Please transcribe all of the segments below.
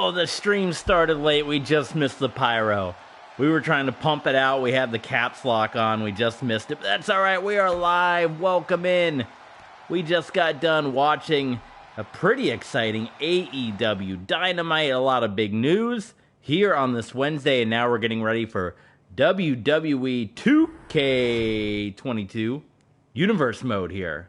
Oh, the stream started late. We just missed the pyro. We were trying to pump it out. We had the caps lock on. We just missed it. But that's all right. We are live. Welcome in. We just got done watching a pretty exciting AEW Dynamite. A lot of big news here on this Wednesday. And now we're getting ready for WWE 2K22 Universe Mode here.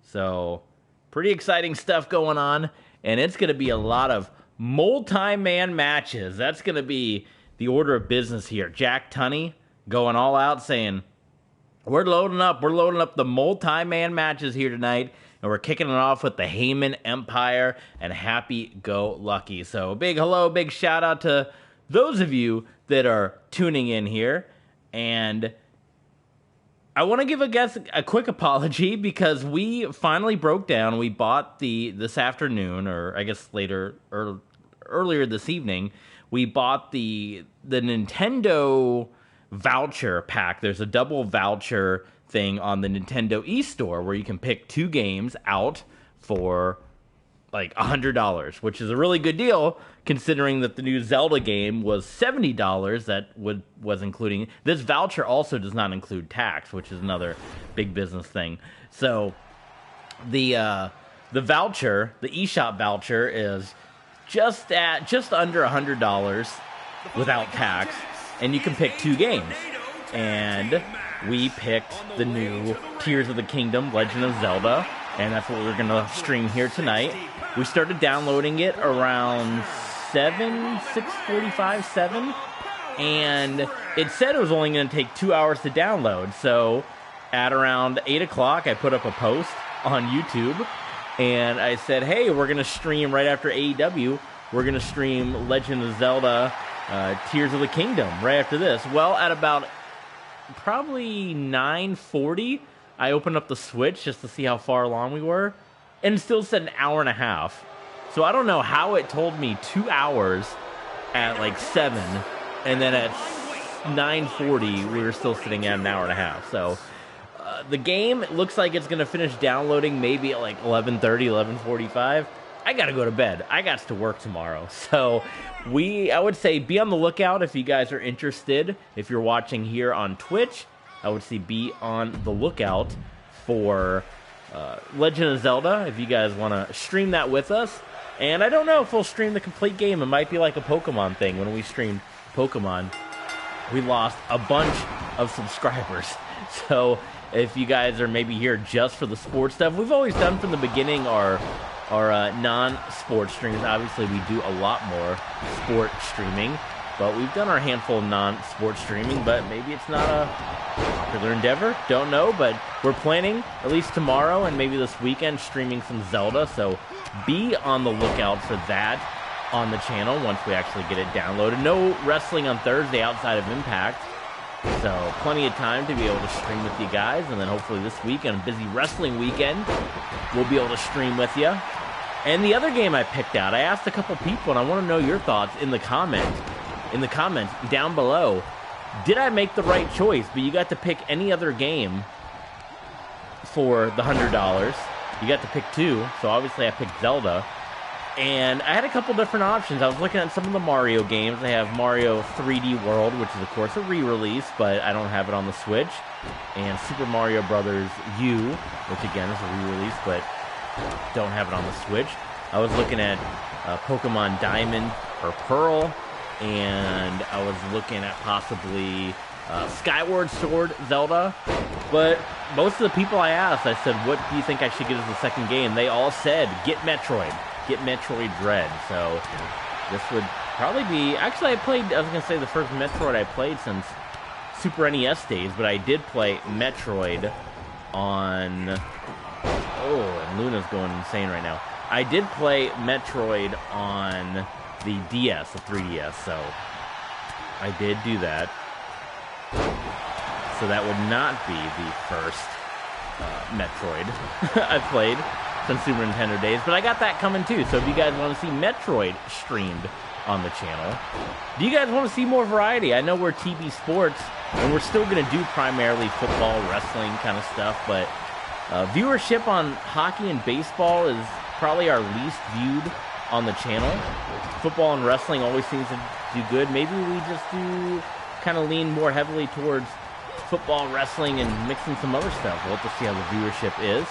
So, pretty exciting stuff going on. And it's going to be a lot of multi-man matches. That's going to be the order of business here. Jack Tunney going all out saying, we're loading up the multi-man matches here tonight, and we're kicking it off with the Heyman Empire and Happy Go Lucky. So big hello, big shout out to those of you that are tuning in here. And I want to give a quick apology because we finally broke down. We bought this afternoon, or I guess earlier this evening, we bought the Nintendo voucher pack. There's a double voucher thing on the Nintendo eStore where you can pick 2 games out for like $100, which is a really good deal considering that the new Zelda game was $70 that was including. This voucher also does not include tax, which is another big business thing. So the voucher, the eShop voucher, is just under $100 without tax, and you can pick 2 games. And we picked the new Tears of the Kingdom, Legend of Zelda, and that's what we're going to stream here tonight. We started downloading it around 6:45, 7, and it said it was only going to take 2 hours to download. So at around 8 o'clock, I put up a post on YouTube, and I said, hey, we're going to stream right after AEW. We're going to stream Legend of Zelda, Tears of the Kingdom right after this. Well, at about probably 9:40, I opened up the Switch just to see how far along we were, and it still said an hour and a half. So I don't know how it told me 2 hours at like 7, and then at 9:40, we were still sitting at an hour and a half. So the game looks like it's going to finish downloading maybe at like 11:30, 11:45. I got to go to bed. I got to work tomorrow. So I would say be on the lookout if you guys are interested. If you're watching here on Twitch, I would say be on the lookout for Legend of Zelda if you guys want to stream that with us. And I don't know if we'll stream the complete game. It might be like a Pokemon thing. When we streamed Pokemon, we lost a bunch of subscribers. So if you guys are maybe here just for the sports stuff, we've always done from the beginning our non-sports streams. Obviously, we do a lot more sport streaming, but we've done our handful of non-sport streaming, but maybe it's not a popular endeavor. Don't know, but we're planning, at least tomorrow and maybe this weekend, streaming some Zelda, so be on the lookout for that on the channel once we actually get it downloaded. No wrestling on Thursday outside of Impact, so plenty of time to be able to stream with you guys, and then hopefully this weekend, a busy wrestling weekend, we'll be able to stream with you. And the other game I picked out, I asked a couple people, and I want to know your thoughts in the comments down below. Did I make the right choice? But you got to pick any other game for the $100. You got to pick 2, so obviously I picked Zelda. And I had a couple different options. I was looking at some of the Mario games. I have Mario 3D World, which is, of course, a re-release, but I don't have it on the Switch. And Super Mario Bros. U, which, again, is a re-release, but don't have it on the Switch. I was looking at Pokemon Diamond or Pearl, and I was looking at possibly Skyward Sword Zelda. But most of the people I asked, I said, what do you think I should get as the second game? They all said, get Metroid. Get Metroid Dread. So this would probably be... Actually, I was going to say the first Metroid I played since Super NES days, but I did play Metroid on... Oh, and Luna's going insane right now. I did play Metroid on the DS, the 3DS, so I did do that. So that would not be the first Metroid I played since Super Nintendo days, but I got that coming too. So if you guys want to see Metroid streamed on the channel, do you guys want to see more variety? I know we're TB Sports, and we're still going to do primarily football, wrestling kind of stuff, but viewership on hockey and baseball is probably our least viewed on the channel. Football and wrestling always seems to do good. Maybe we just do kind of lean more heavily towards football, wrestling, and mixing some other stuff. We'll have to see how the viewership is.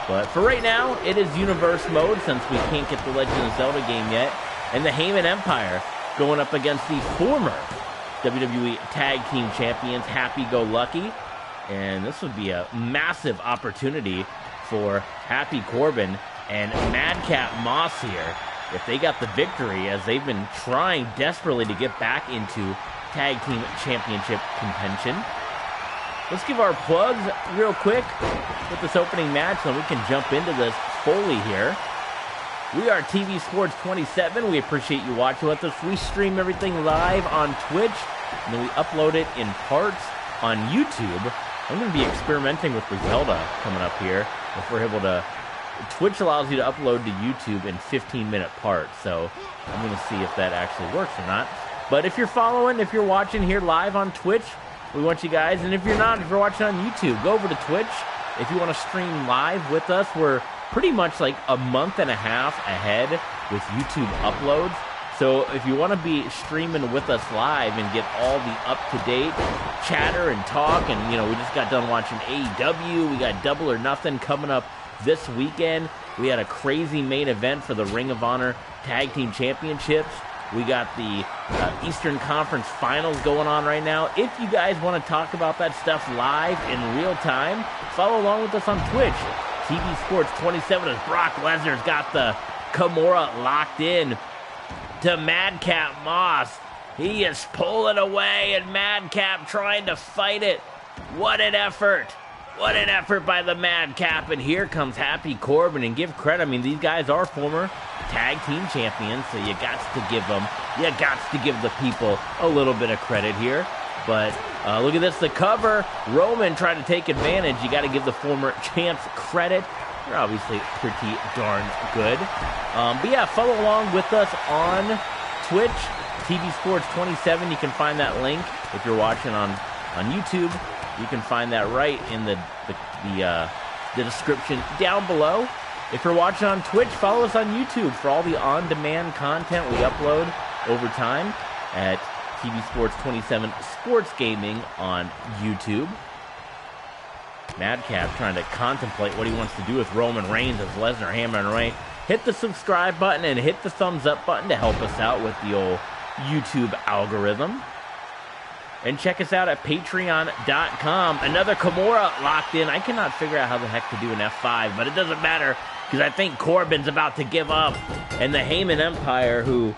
But for right now, it is universe mode since we can't get the Legend of Zelda game yet. And the Heyman Empire going up against the former WWE Tag Team Champions, Happy Go Lucky. And this would be a massive opportunity for Happy Corbin and Madcap Moss here if they got the victory, as they've been trying desperately to get back into Tag Team Championship contention. Let's give our plugs real quick with this opening match so we can jump into this fully here. We are TV Sports 27. We appreciate you watching with us. We stream everything live on Twitch, and then we upload it in parts on YouTube. I'm going to be experimenting with the Zelda coming up here. If we're able to... Twitch allows you to upload to YouTube in 15-minute parts, so I'm going to see if that actually works or not. But if you're following, if you're watching here live on Twitch, we want you guys, and if you're not, if you're watching on YouTube, go over to Twitch. If you want to stream live with us, we're pretty much like a month and a half ahead with YouTube uploads. So if you want to be streaming with us live and get all the up-to-date chatter and talk, and, you know, we just got done watching AEW, we got Double or Nothing coming up this weekend. We had a crazy main event for the Ring of Honor Tag Team Championships. We got the Eastern Conference Finals going on right now. If you guys want to talk about that stuff live in real time, follow along with us on Twitch. TV Sports 27 as Brock Lesnar's got the Kimura locked in to Madcap Moss. He is pulling away, and Madcap trying to fight it. What an effort. What an effort by the Madcap, and here comes Happy Corbin, and give credit. I mean, these guys are former tag team champions, so you got to give them, you got to give the people a little bit of credit here. But look at this, the cover. Roman tried to take advantage. You got to give the former champs credit. They're obviously pretty darn good. But yeah, follow along with us on Twitch, TV Sports 27. You can find that link if you're watching on YouTube. You can find that right in the description down below. If you're watching on Twitch, follow us on YouTube for all the on-demand content we upload over time at TV Sports 27 Sports Gaming on YouTube. Madcap trying to contemplate what he wants to do with Roman Reigns as Lesnar hammering away. Hit the subscribe button and hit the thumbs up button to help us out with the old YouTube algorithm. And check us out at patreon.com. Another Kimura locked in. I cannot figure out how the heck to do an F5, but it doesn't matter because I think Corbin's about to give up. And the Heyman Empire, who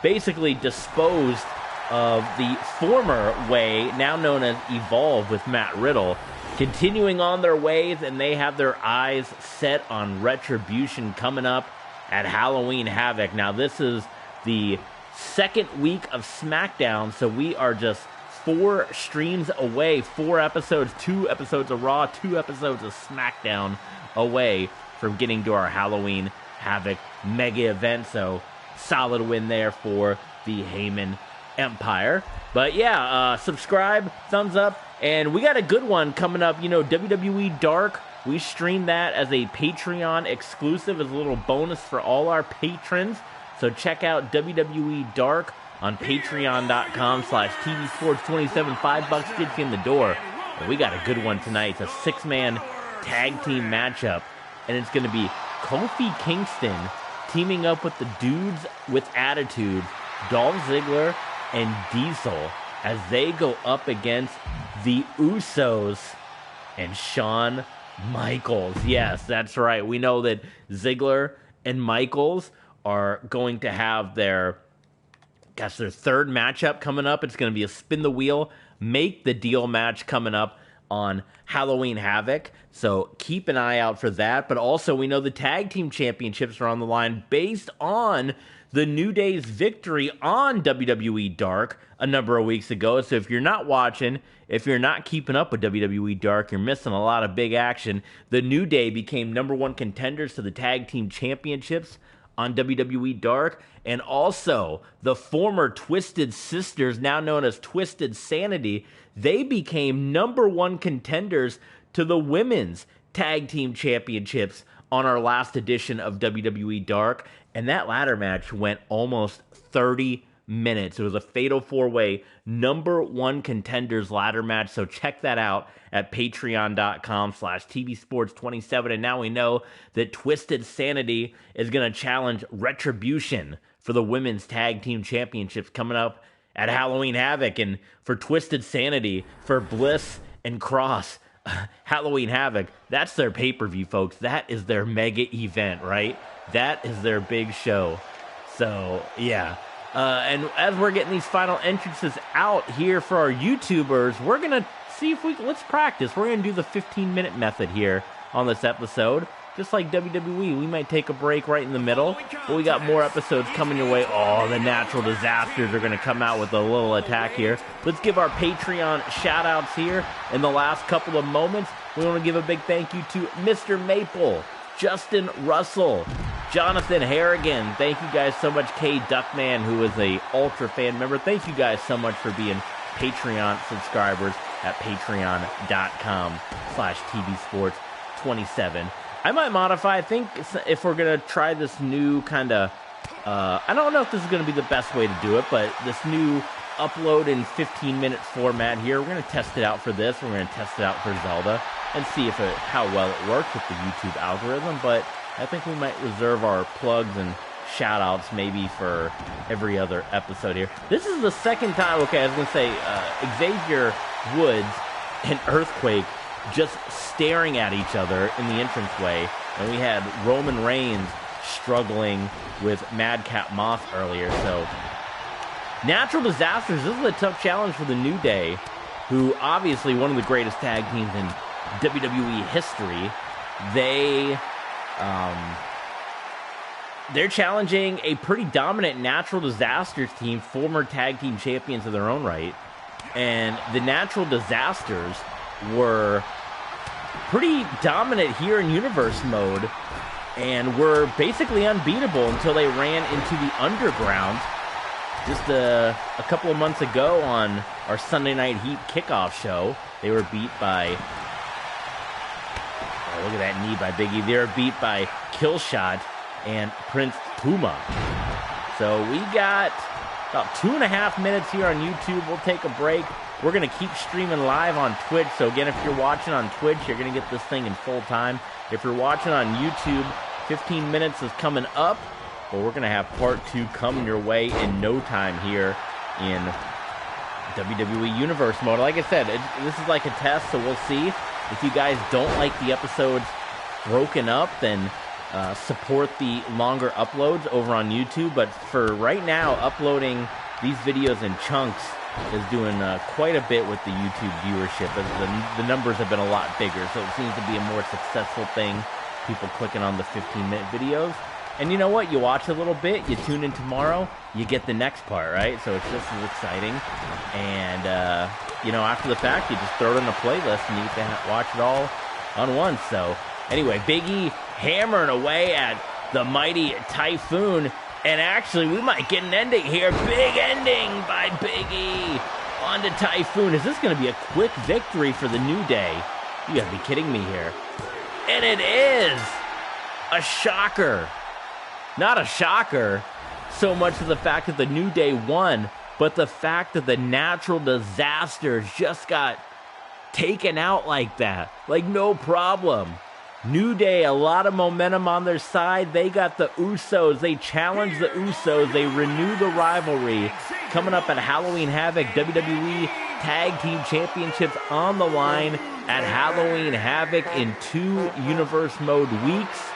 basically disposed of the former way, now known as Evolve with Matt Riddle, continuing on their ways, and they have their eyes set on Retribution coming up at Halloween Havoc. Now, this is the second week of Smackdown, so we are just 4 streams away, 4 episodes, 2 episodes of Raw, 2 episodes of Smackdown away from getting to our Halloween Havoc mega event. So solid win there for the Heyman Empire. But yeah, subscribe, thumbs up, and we got a good one coming up. You know, WWE Dark, we stream that as a Patreon exclusive, as a little bonus for all our patrons. So check out WWE Dark on patreon.com/tvsports27. $5 gets you in the door. And we got a good one tonight. It's a 6-man tag team matchup. And it's going to be Kofi Kingston teaming up with the dudes with attitude, Dolph Ziggler and Diesel, as they go up against the Usos and Shawn Michaels. Yes, that's right. We know that Ziggler and Michaels are going to have their third matchup coming up. It's going to be a spin the wheel, make the deal match coming up on Halloween Havoc. So keep an eye out for that. But also, we know the tag team championships are on the line based on the New Day's victory on WWE Dark a number of weeks ago. So if you're not watching, if you're not keeping up with WWE Dark, you're missing a lot of big action. The New Day became #1 contenders to the tag team championships on WWE Dark, and also the former Twisted Sisters, now known as Twisted Sanity, they became #1 contenders to the women's tag team championships on our last edition of WWE Dark, and that ladder match went almost 30 minutes. It was a fatal four-way number one contenders ladder match, so check that out at patreon.com/tvsports27. And now we know that Twisted Sanity is going to challenge Retribution for the Women's Tag Team Championships coming up at Halloween Havoc. And for Twisted Sanity, for Bliss and Cross, Halloween Havoc, that's their pay-per-view, folks. That is their mega event, right? That is their big show. So, yeah. And as we're getting these final entrances out here for our YouTubers, we're going to see if let's practice. We're going to do the 15-minute method here on this episode. Just like WWE, we might take a break right in the middle, but we got more episodes coming your way. Oh, the Natural Disasters are going to come out with a little attack here. Let's give our Patreon shout-outs here in the last couple of moments. We want to give a big thank you to Mr. Maple, Justin Russell, Jonathan Harrigan. Thank you guys so much. K Duckman, who is a Ultra fan member. Thank you guys so much for being Patreon subscribers at patreon.com/tvsports27. I might modify. I think if we're going to try this new kind of, I don't know if this is going to be the best way to do it, but this new upload in 15-minute format here, we're going to test it out for this. We're going to test it out for Zelda and see how well it works with the YouTube algorithm. But I think we might reserve our plugs and shout-outs maybe for every other episode here. This is the second time, okay, I was going to say, Xavier Woods and Earthquake just staring at each other in the entranceway, and we had Roman Reigns struggling with Madcap Moss earlier. So Natural Disasters, this is a tough challenge for the New Day, who obviously one of the greatest tag teams in WWE history. They're challenging a pretty dominant Natural Disasters team, former tag team champions of their own right, and the Natural Disasters were pretty dominant here in Universe mode and were basically unbeatable until they ran into the Underground just a couple of months ago on our Sunday Night Heat kickoff show. They were beat by, oh, look at that knee by Big E. They were beat by Killshot and Prince Puma. So we got about 2.5 minutes here on YouTube. We'll take a break. We're going to keep streaming live on Twitch. So again, if you're watching on Twitch, you're going to get this thing in full time. If you're watching on YouTube, 15 minutes is coming up, but we're going to have part 2 coming your way in no time here in WWE Universe mode. Like I said, this is like a test, so we'll see. If you guys don't like the episodes broken up, then support the longer uploads over on YouTube. But for right now, uploading these videos in chunks is doing quite a bit with the YouTube viewership, as the numbers have been a lot bigger, so it seems to be a more successful thing, people clicking on the 15-minute videos. And you know what? You watch a little bit, you tune in tomorrow, you get the next part, right? So it's just as exciting. And, after the fact, you just throw it in a playlist and you can watch it all on once. So anyway, Big E hammering away at the mighty Typhoon. And actually, we might get an ending here. Big ending by Big E on to Typhoon. Is this going to be a quick victory for the New Day? You got to be kidding me here. And it is a shocker. Not a shocker so much for the fact that the New Day won, but the fact that the Natural Disasters just got taken out like that. Like, no problem. New Day, a lot of momentum on their side. They got the Usos. They challenge the Usos. They renew the rivalry. Coming up at Halloween Havoc, WWE Tag Team Championships on the line at Halloween Havoc in 2 Universe Mode weeks.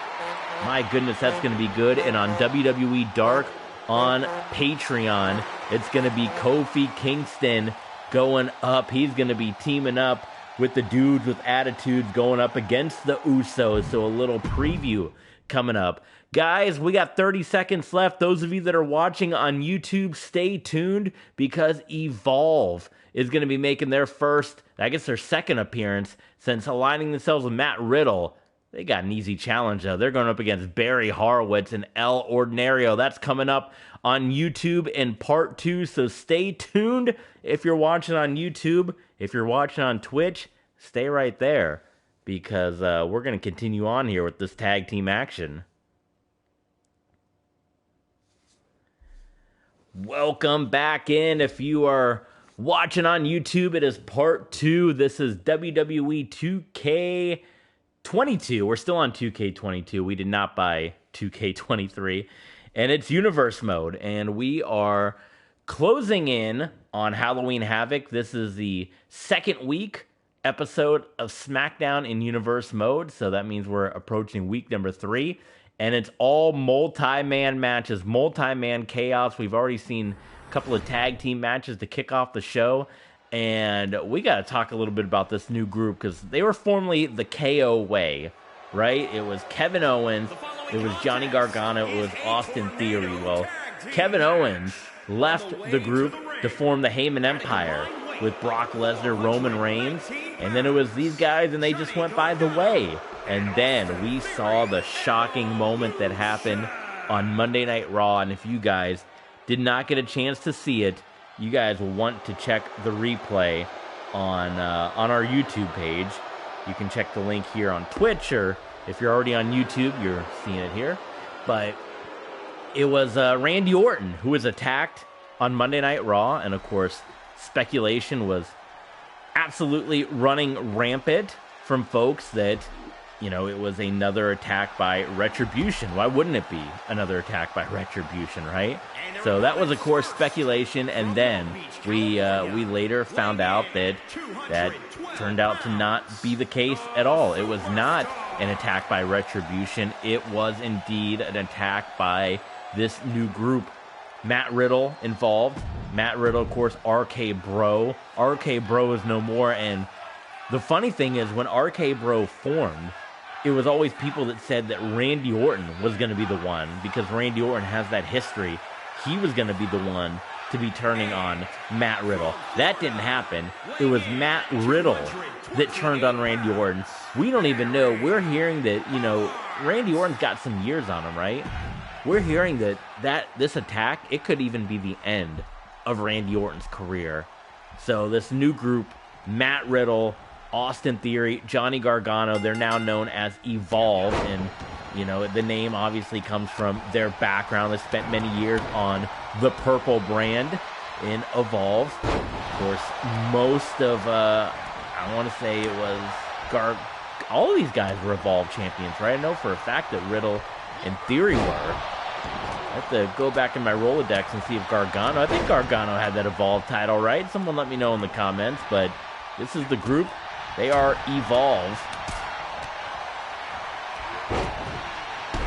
My goodness, that's going to be good. And on WWE Dark on Patreon, it's going to be Kofi Kingston going up. He's going to be teaming up with the dudes with attitudes going up against the Usos. So a little preview coming up. Guys, we got 30 seconds left. Those of you that are watching on YouTube, stay tuned because Evolve is going to be making their their second appearance since aligning themselves with Matt Riddle. They got an easy challenge, though. They're going up against Barry Horowitz and El Ordinario. That's coming up on YouTube in part 2, so stay tuned if you're watching on YouTube. If you're watching on Twitch, stay right there because we're going to continue on here with this tag team action. Welcome back in. If you are watching on YouTube, it is part 2. This is WWE 2K22. We're still on 2K22. We did not buy 2K23. And it's Universe Mode. And we are closing in on Halloween Havoc. This is the second week episode of Smackdown in Universe Mode. So that means we're approaching week number 3. And it's all multi-man matches, multi-man chaos. We've already seen a couple of tag team matches to kick off the show. And we got to talk a little bit about this new group because they were formerly the KO Way, right? It was Kevin Owens, it was Johnny Gargano, it was Austin Theory. Well, Kevin Owens left the group to form the Heyman Empire with Brock Lesnar, Roman Reigns. And then it was these guys, and they just went by the way. And then we saw the shocking moment that happened on Monday Night Raw. And if you guys did not get a chance to see it, you guys will want to check the replay on our YouTube page. You can check the link here on Twitch, or if you're already on YouTube, you're seeing it here. But it was Randy Orton who was attacked on Monday Night Raw. And, of course, speculation was absolutely running rampant from folks that, you know, it was another attack by Retribution. Why wouldn't it be another attack by Retribution, right? So that was, of course, speculation, and then we later found out that turned out to not be the case at all. It was not an attack by Retribution. It was indeed an attack by this new group. Matt Riddle involved. Matt Riddle, of course, RK Bro. RK Bro is no more, and the funny thing is when RK Bro formed, it was always people that said that Randy Orton was going to be the one because Randy Orton has that history. He was going to be the one to be turning on Matt Riddle. That didn't happen. It was Matt Riddle that turned on Randy Orton. We don't even know. We're hearing that, you know, Randy Orton's got some years on him, right? We're hearing that this attack, it could even be the end of Randy Orton's career. So this new group, Matt Riddle, Austin Theory, Johnny Gargano, they're now known as Evolve, and you know, the name obviously comes from their background. They spent many years on the Purple brand in Evolve. Of course, most of, I want to say it was all of these guys were Evolve champions, right? I know for a fact that Riddle and Theory were. I have to go back in my Rolodex and see if Gargano, I think Gargano had that Evolve title, right? Someone let me know in the comments, but this is the group. They are Evolve.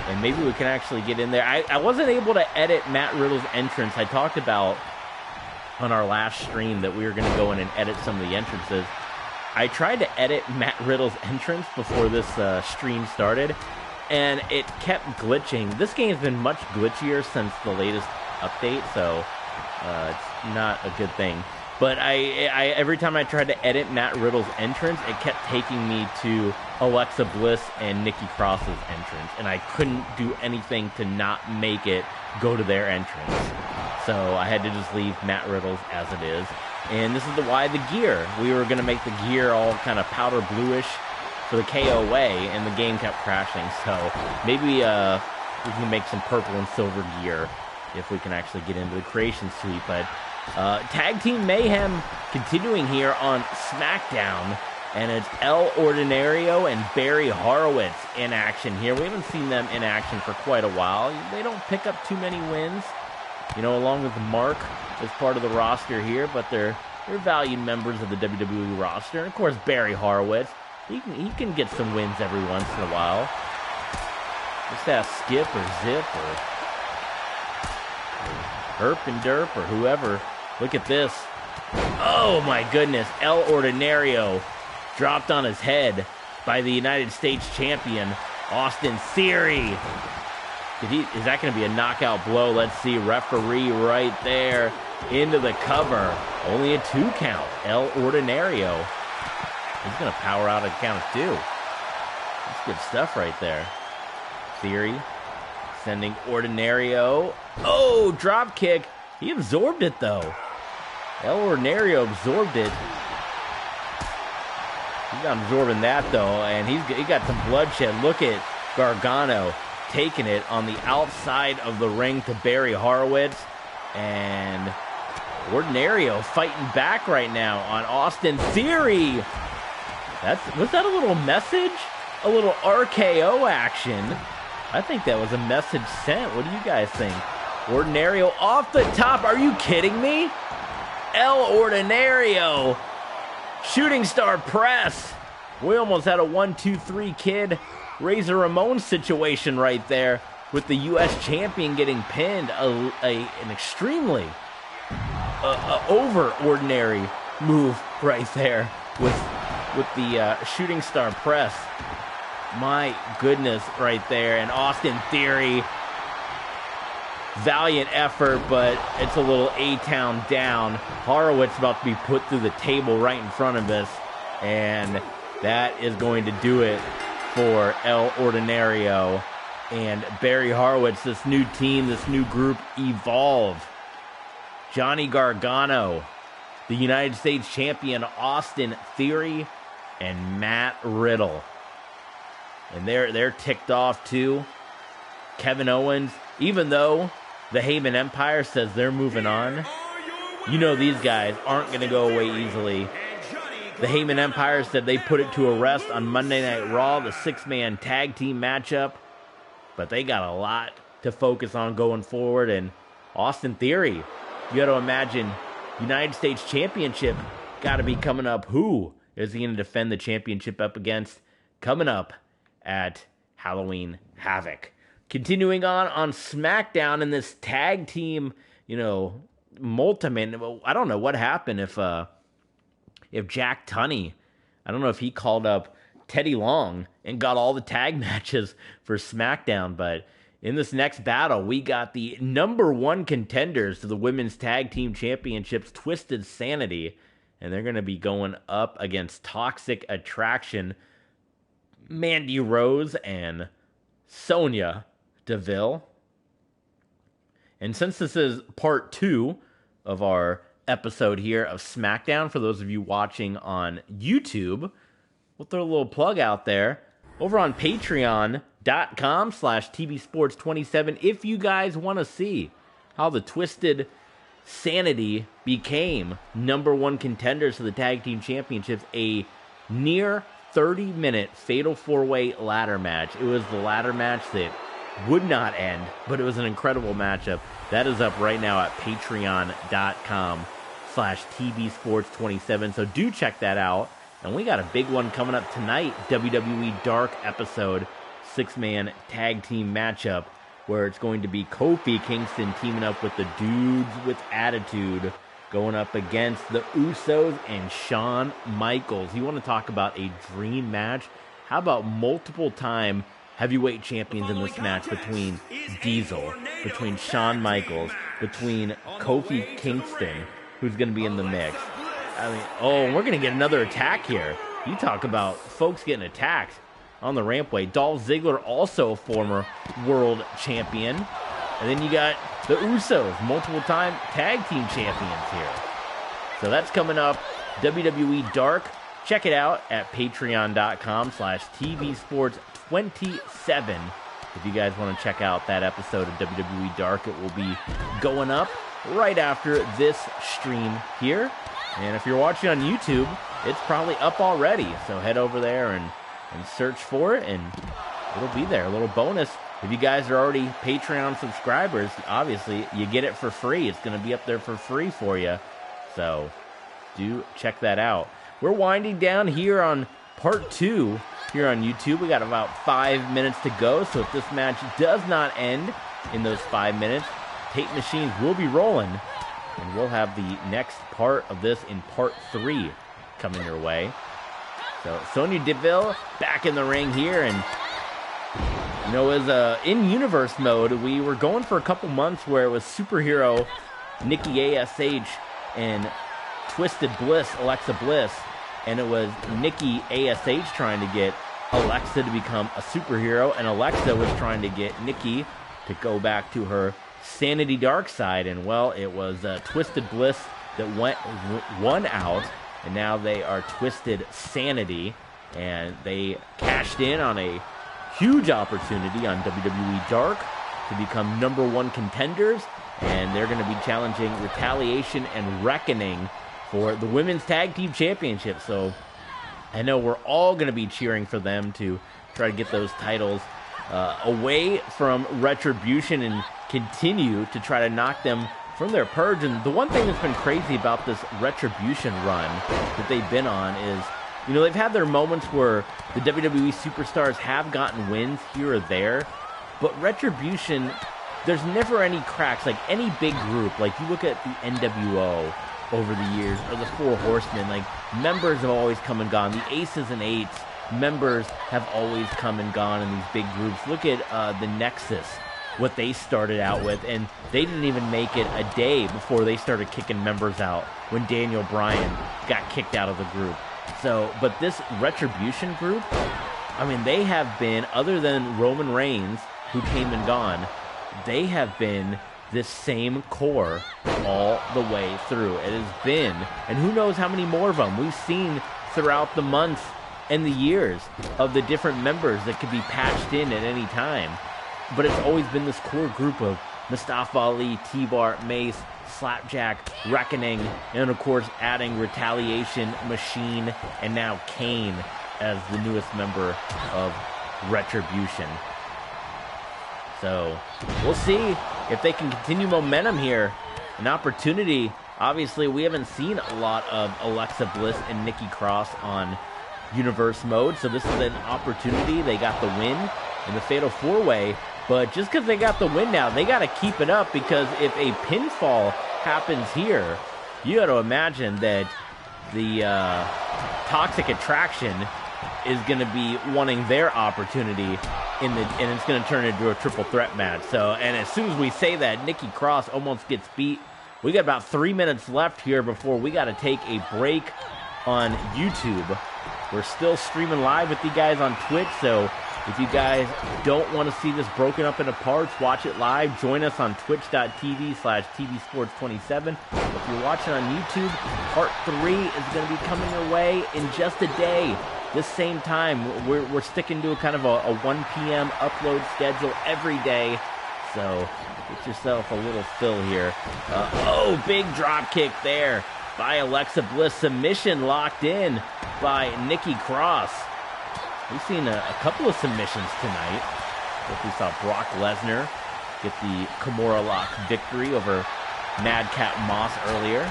And maybe we can actually get in there. I wasn't able to edit Matt Riddle's entrance. I talked about on our last stream that we were going to go in and edit some of the entrances. I tried to edit Matt Riddle's entrance before this stream started, and it kept glitching. This game's been much glitchier since the latest update, so it's not a good thing. But I every time I tried to edit Matt Riddle's entrance, it kept taking me to Alexa Bliss and Nikki Cross's entrance, and I couldn't do anything to not make it go to their entrance. So I had to just leave Matt Riddle's as it is. And this is why the gear. We were going to make the gear all kind of powder bluish for the KO way, and the game kept crashing. So maybe we can make some purple and silver gear if we can actually get into the creation suite. But Tag Team Mayhem continuing here on Smackdown, and it's El Ordinario and Barry Horowitz in action here. We haven't seen them in action for quite a while. They don't pick up too many wins, you know, along with Mark as part of the roster here, but they're valued members of the WWE roster. And of course, Barry Horowitz, he can get some wins every once in a while. Just ask Skip or Zip or Herp and Derp or whoever. Look at this. Oh my goodness. El Ordinario dropped on his head by the United States champion, Austin Theory. Is that going to be a knockout blow? Let's see. Referee right there into the cover. Only a 2 count. El Ordinario. He's going to power out a count of 2. That's good stuff right there. Theory sending Ordinario. Oh, drop kick. He absorbed it, though. El Ordinario absorbed it. He's not absorbing that, though, and he got some bloodshed. Look at Gargano taking it on the outside of the ring to Barry Horowitz. And Ordinario fighting back right now on Austin Theory. Was that a little message? A little RKO action? I think that was a message sent. What do you guys think? Ordinario off the top. Are you kidding me? El Ordinario. Shooting star press. We almost had a 1-2-3 Kid Razor Ramon situation right there with the U.S. champion getting pinned. An extremely over ordinary move right there with the shooting star press. My goodness, right there. And Austin Theory, valiant effort, but it's a little A-Town down. Horowitz about to be put through the table right in front of us, and that is going to do it for El Ordinario and Barry Horowitz. This new team, this new group, Evolve. Johnny Gargano, the United States champion Austin Theory, and Matt Riddle. And they're ticked off too. Kevin Owens, even though the Heyman Empire says they're moving on, you know these guys aren't going to go away easily. The Heyman Empire said they put it to a rest on Monday Night Raw, the 6-man tag team matchup. But they got a lot to focus on going forward. And Austin Theory, you got to imagine, United States Championship got to be coming up. Who is he going to defend the championship up against? Coming up at Halloween Havoc. Continuing on SmackDown in this tag team, multi-man. I don't know what happened if Jack Tunney, I don't know if he called up Teddy Long and got all the tag matches for SmackDown, but in this next battle, we got the number one contenders to the Women's Tag Team Championships, Twisted Sanity, and they're going to be going up against Toxic Attraction, Mandy Rose and Sonya Deville. And since this is part 2 of our episode here of SmackDown, for those of you watching on YouTube, we'll throw a little plug out there over on patreon.com/tvsports27 if you guys want to see how the Twisted Sanity became number one contenders for the Tag Team Championships, a near 30-minute Fatal 4-Way ladder match. It was the ladder match that would not end, but it was an incredible matchup. That is up right now at patreon.com/tvsports27, so do check that out. And we got a big one coming up tonight, WWE Dark episode, 6-man tag team matchup, where it's going to be Kofi Kingston teaming up with the Dudes with Attitude, going up against the Usos and Shawn Michaels. You want to talk about a dream match? How about multiple-time heavyweight champions in this match between Diesel, between Shawn Michaels, between Kofi Kingston, who's going to be in the mix. I mean, we're going to get another attack here. You talk about folks getting attacked on the rampway. Dolph Ziggler, also a former world champion. And then you got the Usos, multiple-time tag team champions here. So that's coming up, WWE Dark. Check it out at patreon.com/tvsports27. If you guys want to check out that episode of WWE Dark, it will be going up right after this stream here. And if you're watching on YouTube, it's probably up already. So head over there and search for it, and it'll be there. A little bonus. If you guys are already Patreon subscribers, obviously you get it for free. It's going to be up there for free for you. So do check that out. We're winding down here on part 2 here on YouTube. We got about 5 minutes to go. So if this match does not end in those 5 minutes, tape machines will be rolling. And we'll have the next part of this in part 3 coming your way. So Sonya Deville back in the ring here, and as in-universe mode, we were going for a couple months where it was superhero Nikki ASH and Twisted Bliss, Alexa Bliss, and it was Nikki ASH trying to get Alexa to become a superhero, and Alexa was trying to get Nikki to go back to her Sanity dark side, and it was Twisted Bliss that won out, and now they are Twisted Sanity, and they cashed in on a huge opportunity on WWE Dark to become #1 contenders, and they're going to be challenging Retaliation and Reckoning for the Women's Tag Team Championship. So I know we're all going to be cheering for them to try to get those titles away from Retribution and continue to try to knock them from their purge. And the one thing that's been crazy about this Retribution run that they've been on is, you know, they've had their moments where the WWE superstars have gotten wins here or there, but Retribution, there's never any cracks. Like any big group, like you look at the NWO over the years, or the Four Horsemen, like members have always come and gone. The Aces and Eights, members have always come and gone in these big groups. Look at the Nexus, what they started out with, and they didn't even make it a day before they started kicking members out when Daniel Bryan got kicked out of the group. So, but this Retribution group, I mean, they have been, other than Roman Reigns, who came and gone, they have been this same core all the way through. It has been, and who knows how many more of them we've seen throughout the months and the years of the different members that could be patched in at any time. But it's always been this core group of Mustafa Ali, T-Bar, Mace, Slapjack, Reckoning, and of course adding Retaliation, Machine, and now Kane as the newest member of Retribution. So we'll see if they can continue momentum here. An opportunity. Obviously, we haven't seen a lot of Alexa Bliss and Nikki Cross on Universe mode, so this is an opportunity. They got the win in the Fatal 4-Way, but just because they got the win now, they got to keep it up, because if a pinfall happens here, you got to imagine that the Toxic Attraction is going to be wanting their opportunity and it's going to turn into a triple threat match. So, and as soon as we say that, Nikki Cross almost gets beat. We got about 3 minutes left here before we got to take a break on YouTube. We're still streaming live with you guys on Twitch, so if you guys don't want to see this broken up into parts, watch it live. Join us on twitch.tv/tvsports27. If you're watching on YouTube, part 3 is going to be coming your way in just a day. This same time, we're sticking to a kind of a 1 p.m. upload schedule every day. So get yourself a little fill here. Oh, big drop kick there by Alexa Bliss. Submission locked in by Nikki Cross. We've seen a couple of submissions tonight. We saw Brock Lesnar get the Kimura lock victory over Madcap Moss earlier.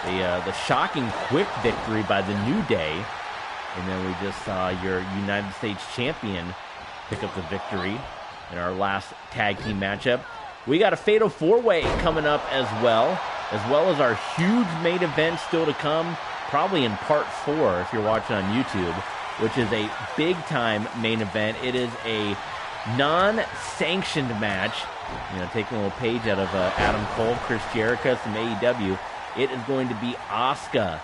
The shocking quick victory by the New Day. And then we just saw your United States champion pick up the victory in our last tag team matchup. We got a Fatal 4-Way coming up as well as our huge main event still to come, probably in part 4 if you're watching on YouTube, which is a big-time main event. It is a non-sanctioned match. You know, taking a little page out of Adam Cole, Chris Jericho, some AEW. It is going to be Asuka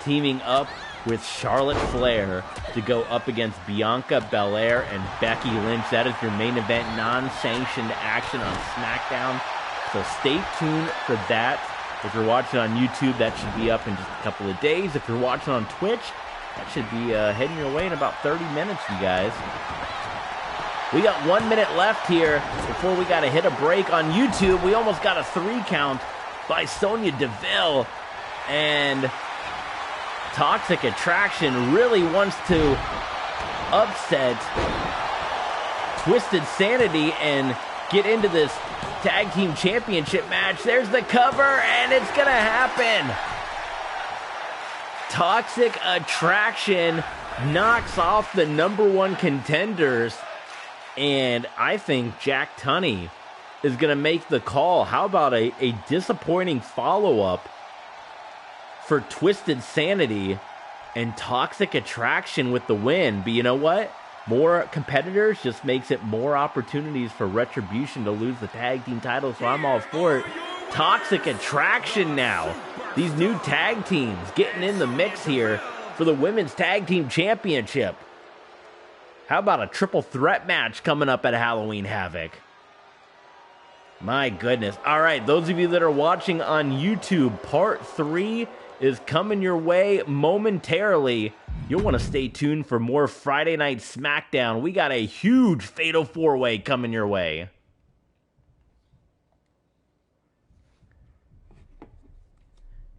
teaming up with Charlotte Flair to go up against Bianca Belair and Becky Lynch. That is your main event, non-sanctioned action on Smackdown. So stay tuned for that. If you're watching on YouTube, that should be up in just a couple of days. If you're watching on Twitch, that should be heading your way in about 30 minutes, you guys. We got 1 minute left here before we got to hit a break on YouTube. We almost got a 3 count by Sonya Deville. And Toxic Attraction really wants to upset Twisted Sanity and get into this tag team championship match. There's the cover, and it's gonna happen. Toxic Attraction knocks off the #1 contenders, and I think Jack Tunney is gonna make the call. How about a disappointing follow-up for Twisted Sanity and Toxic Attraction with the win? But you know what? More competitors just makes it more opportunities for Retribution to lose the tag team title, so I'm all for it. Toxic Attraction now. These new tag teams getting in the mix here for the Women's Tag Team Championship. How about a triple threat match coming up at Halloween Havoc? My goodness. All right, those of you that are watching on YouTube, part 3 is coming your way momentarily. you'll want to stay tuned for more Friday Night Smackdown. We got a huge Fatal 4-Way coming your way.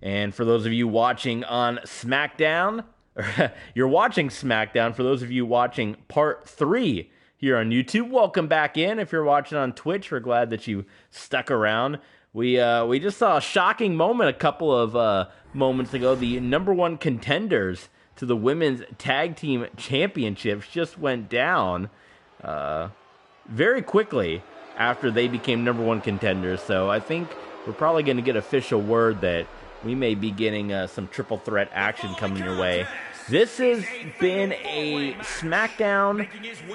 And for those of you watching on Smackdown, you're watching Smackdown. For those of you watching Part 3 here on YouTube, welcome back in. If you're watching on Twitch, we're glad that you stuck around. We just saw a shocking moment a couple of moments ago. The number one contenders to the Women's Tag Team Championships just went down very quickly after they became number one contenders. So I think we're probably going to get official word that we may be getting some triple threat action coming your way. This has been a Smackdown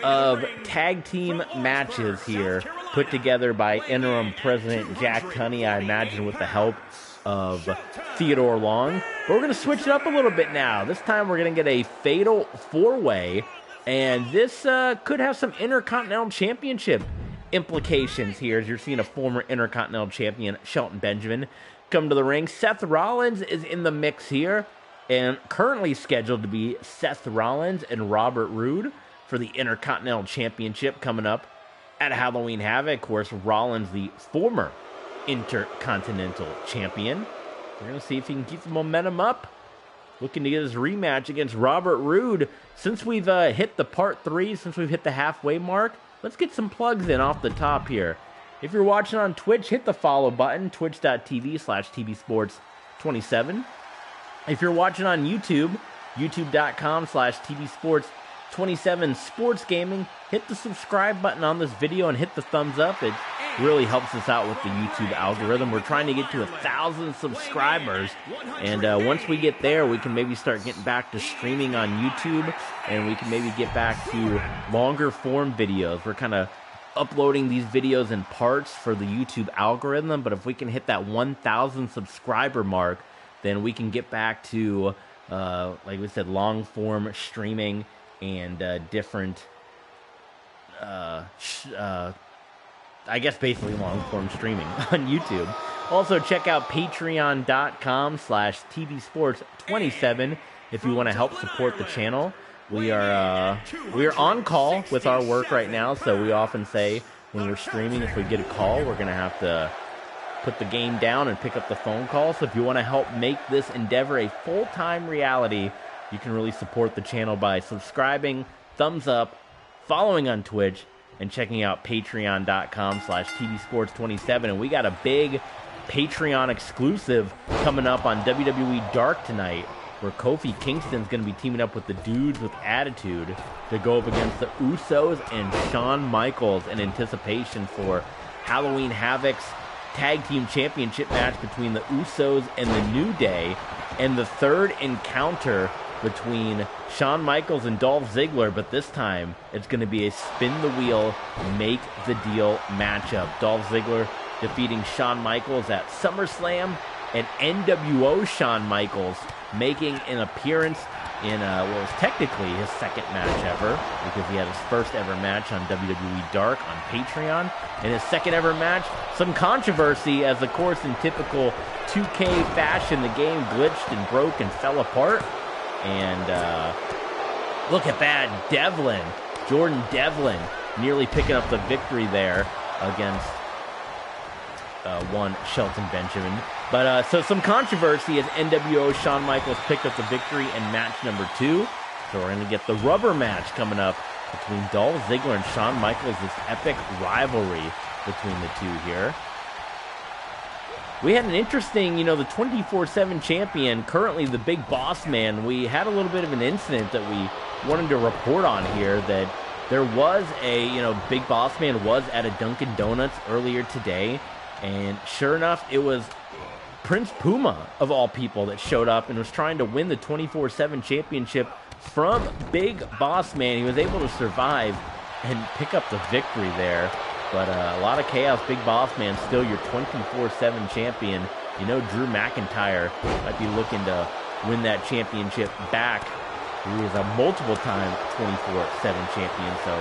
of tag team matches here, put together by interim president Jack Tunney, I imagine with the help of Theodore Long. But we're going to switch it up a little bit now. This time we're going to get a Fatal 4-Way, and this could have some Intercontinental Championship implications here, as you're seeing a former Intercontinental Champion, Shelton Benjamin, come to the ring. Seth Rollins is in the mix here, and currently scheduled to be Seth Rollins and Robert Roode for the Intercontinental Championship coming up at Halloween Havoc. Of course, Rollins, the former Intercontinental Champion. We're going to see if he can keep the momentum up. Looking to get his rematch against Robert Roode. Since we've hit the Part 3, since we've hit the halfway mark, let's get some plugs in off the top here. If you're watching on Twitch, hit the follow button, twitch.tv/TBSports27. If you're watching on YouTube, youtube.com/TBSports27 Sports Gaming, hit the subscribe button on this video and hit the thumbs up. It really helps us out with the YouTube algorithm. We're trying to get to 1,000 subscribers, and once we get there, we can maybe start getting back to streaming on YouTube, and we can maybe get back to longer form videos. We're kind of uploading these videos in parts for the YouTube algorithm, but if we can hit that 1,000 subscriber mark, then we can get back to, like we said, long form streaming and different, I guess basically long form streaming on YouTube. Also, check out patreon.com/TBSports27 if you want to help support the channel. We are on call with our work right now, so we often say when we're streaming, if we get a call, we're going to have to put the game down and pick up the phone call. So if you want to help make this endeavor a full-time reality, you can really support the channel by subscribing, thumbs up, following on Twitch, and checking out patreon.com/TBSports27. And we got a big Patreon exclusive coming up on WWE Dark tonight, where Kofi Kingston's going to be teaming up with the Dudes with Attitude to go up against the Usos and Shawn Michaels in anticipation for Halloween Havoc's Tag Team Championship match between the Usos and the New Day, and the third encounter between Shawn Michaels and Dolph Ziggler, but this time it's going to be a spin the wheel, make the deal matchup. Dolph Ziggler defeating Shawn Michaels at SummerSlam, and NWO Shawn Michaels making an appearance in what was technically his second match ever, because he had his first ever match on WWE Dark on Patreon. In his second ever match, some controversy, as of course in typical 2K fashion, the game glitched and broke and fell apart. And look at that, Jordan Devlin, nearly picking up the victory there against one Shelton Benjamin. But so some controversy as NWO Shawn Michaels picked up the victory in match number 2. So we're going to get the rubber match coming up between Dolph Ziggler and Shawn Michaels, this epic rivalry between the two here. We had an interesting, the 24/7 champion, currently the Big Boss Man. We had a little bit of an incident that we wanted to report on here, that there was a, Big Boss Man was at a Dunkin' Donuts earlier today, and sure enough, it was Prince Puma, of all people, that showed up and was trying to win the 24/7 championship from Big Boss Man. He was able to survive and pick up the victory there. But a lot of chaos. Big Boss Man still your 24/7 champion. Drew McIntyre might be looking to win that championship back. He is a multiple-time 24/7 champion, so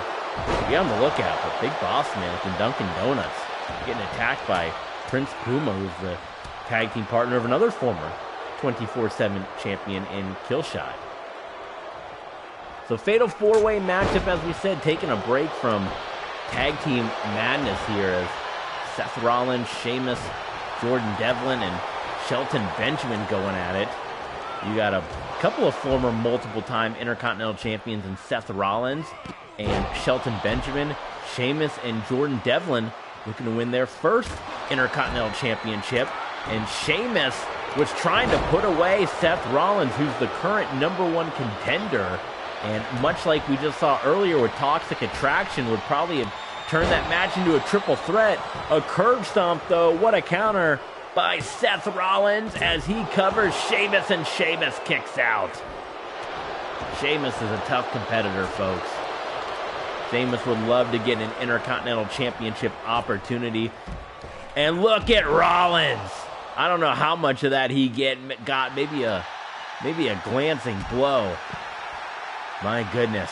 be on the lookout. But Big Boss Man is in Dunkin' Donuts, getting attacked by Prince Puma, who's the tag team partner of another former 24/7 champion in Killshot. So Fatal 4-Way matchup, as we said, taking a break from Tag Team Madness here as Seth Rollins, Sheamus, Jordan Devlin, and Shelton Benjamin going at it. You got a couple of former multiple-time Intercontinental Champions in Seth Rollins and Shelton Benjamin. Sheamus and Jordan Devlin looking to win their first Intercontinental Championship. And Sheamus was trying to put away Seth Rollins, who's the current #1 contender. And much like we just saw earlier with Toxic Attraction, would probably have turned that match into a triple threat. A curb stomp, though. What a counter by Seth Rollins as he covers Sheamus, and Sheamus kicks out. Sheamus is a tough competitor, folks. Sheamus would love to get an Intercontinental Championship opportunity. And look at Rollins. I don't know how much of that he got. Maybe a glancing blow. My goodness.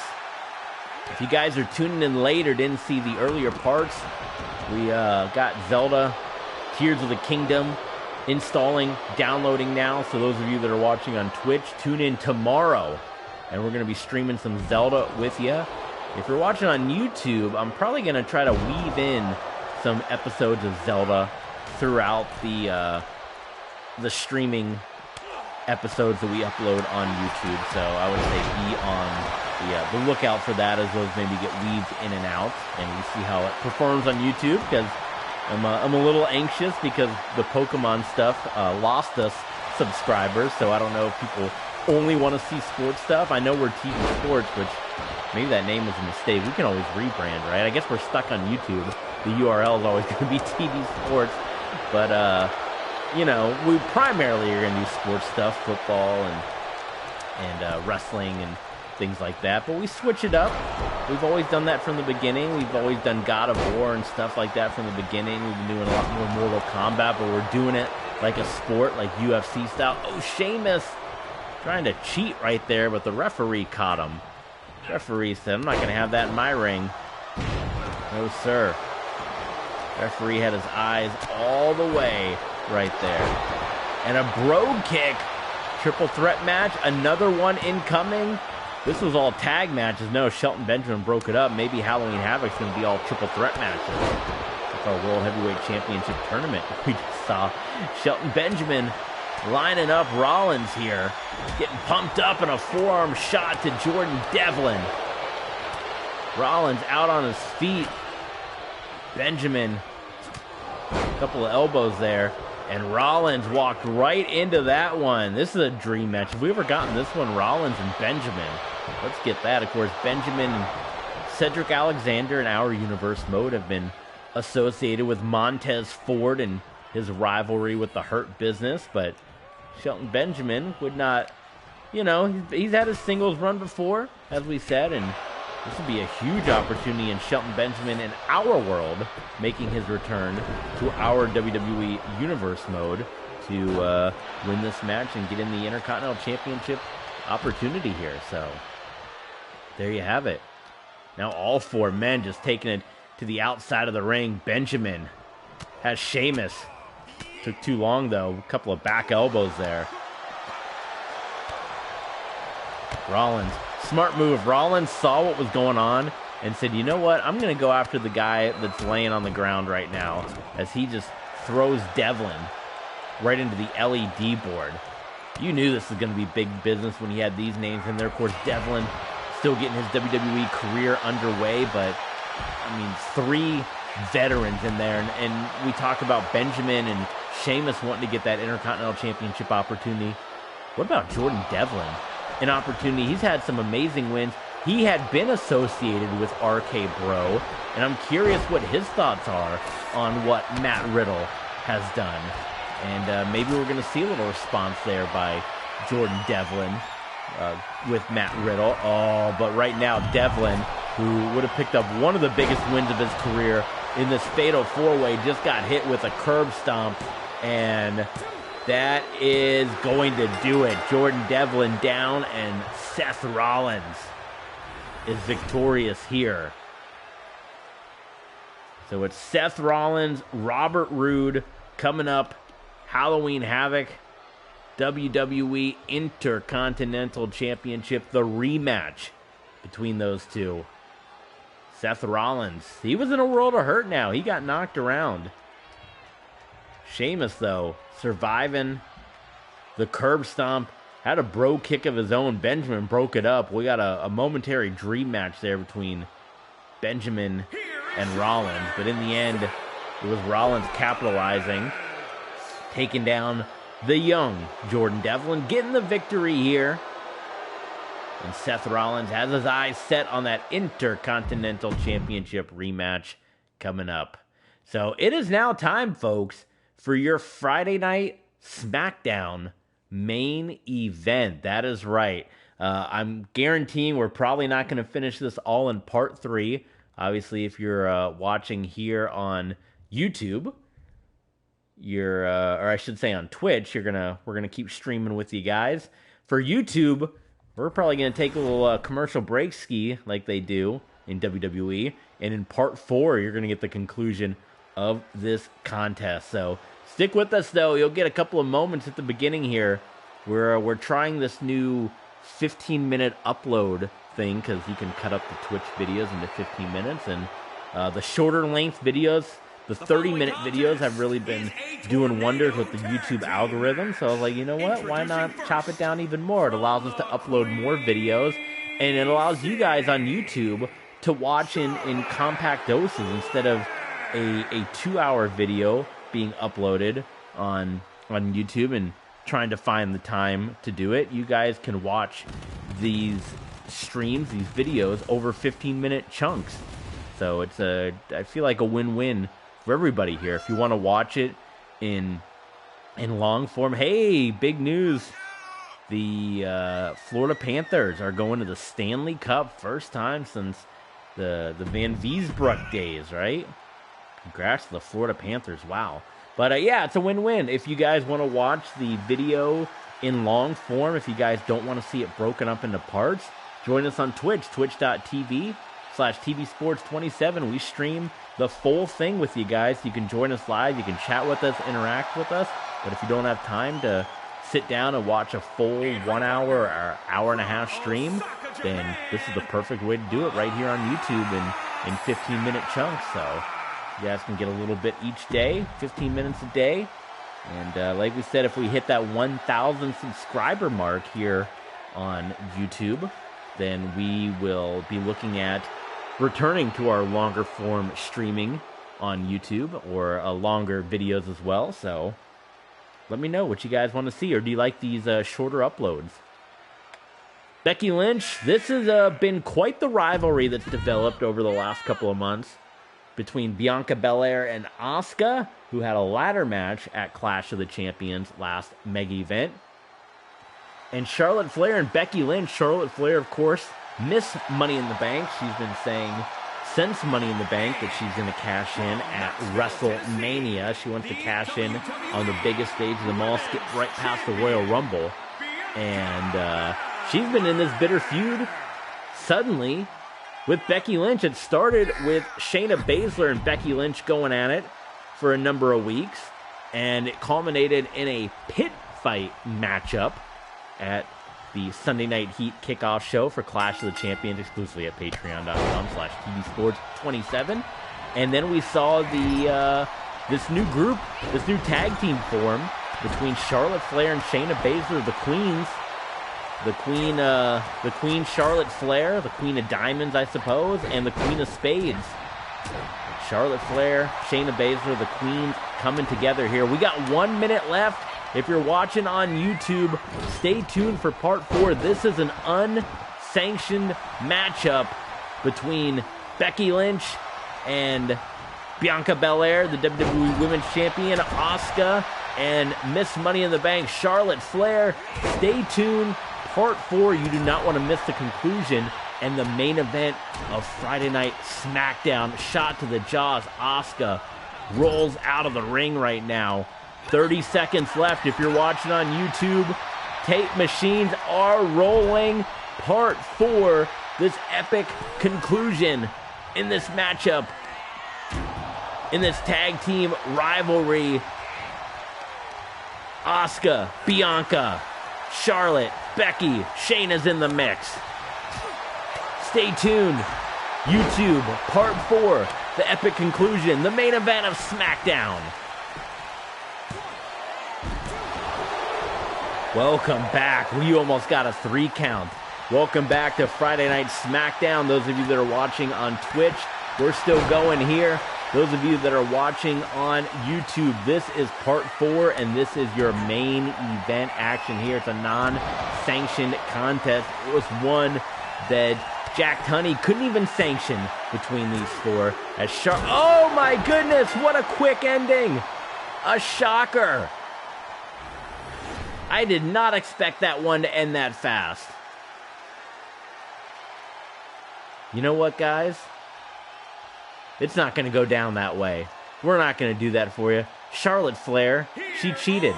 If you guys are tuning in late or didn't see the earlier parts, we got Zelda Tears of the Kingdom installing, downloading now. So those of you that are watching on Twitch, tune in tomorrow. And we're going to be streaming some Zelda with you. If you're watching on YouTube, I'm probably going to try to weave in some episodes of Zelda throughout the streaming episodes that we upload on YouTube. So I would say be on the lookout for that, as those maybe get weaved in and out, and we see how it performs on YouTube, because I'm a little anxious because the Pokemon stuff lost us subscribers, so I don't know if people only want to see sports stuff. I know we're TV Sports, which maybe that name was a mistake. We can always rebrand, right? I guess we're stuck on YouTube. The URL is always going to be TV Sports, but you know, we primarily are going to do sports stuff, football and wrestling and things like that, but we switch it up. We've always done that from the beginning. We've always done God of War and stuff like that from the beginning. We've been doing a lot more Mortal Kombat, but we're doing it like a sport, like UFC style. Oh, Sheamus trying to cheat right there, but the referee caught him. The referee said, I'm not going to have that in my ring. No, sir. The referee had his eyes all the way right there. And a Brogue Kick. Triple threat match. Another one incoming. This was all tag matches. No, Shelton Benjamin broke it up. Maybe Halloween Havoc's going to be all triple threat matches. That's our World Heavyweight Championship tournament. We just saw Shelton Benjamin lining up Rollins here. Getting pumped up in a forearm shot to Jordan Devlin. Rollins out on his feet. Benjamin, a couple of elbows there. And Rollins walked right into that one. This is a dream match. Have we ever gotten this one? Rollins and Benjamin. Let's get that. Of course, Benjamin and Cedric Alexander in our universe mode have been associated with Montez Ford and his rivalry with the Hurt Business. But Shelton Benjamin would not, you know, he's had his singles run before, as we said, and this would be a huge opportunity in Shelton Benjamin in our world, making his return to our WWE Universe mode to win this match and get in the Intercontinental Championship opportunity here. So, there you have it. Now all four men just taking it to the outside of the ring. Benjamin has Sheamus. Took too long, though. A couple of back elbows there. Rollins. Smart move. Rollins saw what was going on and said, you know what? I'm going to go after the guy that's laying on the ground right now, as he just throws Devlin right into the LED board. You knew this was going to be big business when he had these names in there. Of course, Devlin still getting his WWE career underway, but, I mean, 3 veterans in there. And we talked about Benjamin and Sheamus wanting to get that Intercontinental Championship opportunity. What about Jordan Devlin? An opportunity. He's had some amazing wins. He had been associated with RK Bro, and I'm curious what his thoughts are on what Matt Riddle has done. And maybe we're going to see a little response there by Jordan Devlin with Matt Riddle. Oh, but right now, Devlin, who would have picked up one of the biggest wins of his career in this Fatal 4-Way, just got hit with a curb stomp, and that is going to do it. Jordan Devlin down, and Seth Rollins is victorious here. So it's Seth Rollins, Robert Roode coming up. Halloween Havoc, WWE Intercontinental Championship, the rematch between those two. Seth Rollins, he was in a world of hurt now. He got knocked around. Sheamus, though, surviving the curb stomp. Had a bro kick of his own. Benjamin broke it up. We got a momentary dream match there between Benjamin and Rollins. But in the end, it was Rollins capitalizing, taking down the young Jordan Devlin, getting the victory here. And Seth Rollins has his eyes set on that Intercontinental Championship rematch coming up. So it is now time, folks, for your Friday night Smackdown main event. That is right. I'm guaranteeing we're probably not going to finish this all in part 3. Obviously, if you're watching here on YouTube, or I should say on Twitch, we're gonna keep streaming with you guys. For YouTube, we're probably gonna take a little commercial break ski like they do in WWE, and in part 4, you're gonna get the conclusion of this contest. So stick with us, though. You'll get a couple of moments at the beginning here. We're trying this new 15-minute upload thing because you can cut up the Twitch videos into 15 minutes, and the shorter length videos, the 30-minute videos, have really been doing wonders with the YouTube algorithm. So I was like, you know what? Why not chop it down even more? It allows us to upload more videos, and it allows you guys on YouTube to watch in compact doses instead of a 2-hour video being uploaded on YouTube and trying to find the time to do it. You guys can watch these streams, these videos, over 15-minute chunks. So it's I feel like a win-win for everybody here. If you want to watch it in long form, hey, big news. The Florida Panthers are going to the Stanley Cup, first time since the Van Viesbruck days, right? Congrats to the Florida Panthers. Wow. But yeah, it's a win-win. If you guys want to watch the video in long form, if you guys don't want to see it broken up into parts, join us on Twitch, twitch.tv/tvsports27. We stream the full thing with you guys. You can join us live. You can chat with us, interact with us. But if you don't have time to sit down and watch a full 1 hour or hour and a half stream, then this is the perfect way to do it right here on YouTube in 15-minute chunks. So you guys can get a little bit each day, 15 minutes a day. And like we said, if we hit that 1,000 subscriber mark here on YouTube, then we will be looking at returning to our longer form streaming on YouTube, or longer videos as well. So let me know what you guys want to see, or do you like these shorter uploads? Becky Lynch, this has been quite the rivalry that's developed over the last couple of months between Bianca Belair and Asuka, who had a ladder match at Clash of the Champions last mega event. And Charlotte Flair and Becky Lynch. Charlotte Flair, of course, missed Money in the Bank. She's been saying since Money in the Bank that she's going to cash in at WrestleMania. She wants to cash in on the biggest stage of them all, skip right past the Royal Rumble. And she's been in this bitter feud suddenly with Becky Lynch. It started with Shayna Baszler and Becky Lynch going at it for a number of weeks, and it culminated in a pit fight matchup at the Sunday Night Heat kickoff show for Clash of the Champions, exclusively at patreon.com/tvsports27. And then we saw this new group, this new tag team form between Charlotte Flair and Shayna Baszler, the Queens. The Queen Charlotte Flair, the Queen of Diamonds, I suppose, and the Queen of Spades. Charlotte Flair, Shayna Baszler, the Queens coming together here. We got 1 minute left. If you're watching on YouTube, stay tuned for part 4. This is an unsanctioned matchup between Becky Lynch and Bianca Belair, the WWE Women's Champion, Asuka, and Miss Money in the Bank, Charlotte Flair. Stay tuned. Part 4, you do not want to miss the conclusion and the main event of Friday Night Smackdown. Shot to the jaws. Asuka rolls out of the ring right now. 30 seconds left. If you're watching on YouTube, tape machines are rolling. Part 4, this epic conclusion in this matchup, in this tag team rivalry. Asuka, Bianca, Charlotte, Becky, Shayna's in the mix. Stay tuned. YouTube, part 4, the epic conclusion, the main event of Smackdown. Welcome back. We almost got a 3 count. Welcome back to Friday Night Smackdown. Those of you that are watching on Twitch, we're still going here. Those of you that are watching on YouTube, this is part 4, and this is your main event action here. It's a non-sanctioned contest. It was one that Jack Tunney couldn't even sanction between these 4. Oh my goodness, what a quick ending. A shocker. I did not expect that one to end that fast. You know what, guys? It's not going to go down that way. We're not going to do that for you. Charlotte Flair, she cheated.